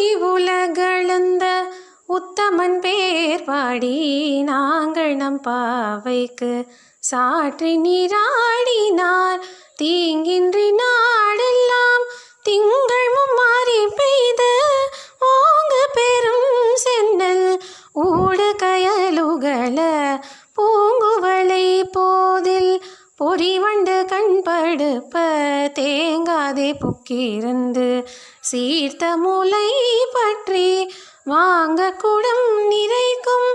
ஓங்கி உலகளந்த உத்தமன் பேர் பாடி நாங்கள் நம் பாவைக்கு சாற்றி நீராடினார். தீங்கின்றி நாடெல்லாம் திங்கள் மும்மாறி பெய்து ஓங்கு பெரும் சென்னல் ஊடு கயலுகள பூங்குவளை போதில் பொறிவண்டு கண்படுப்ப தேங்காதே புக்கிருந்து சீர்த்த முலை பற்றி வாங்க குடம் நிறைக்கும்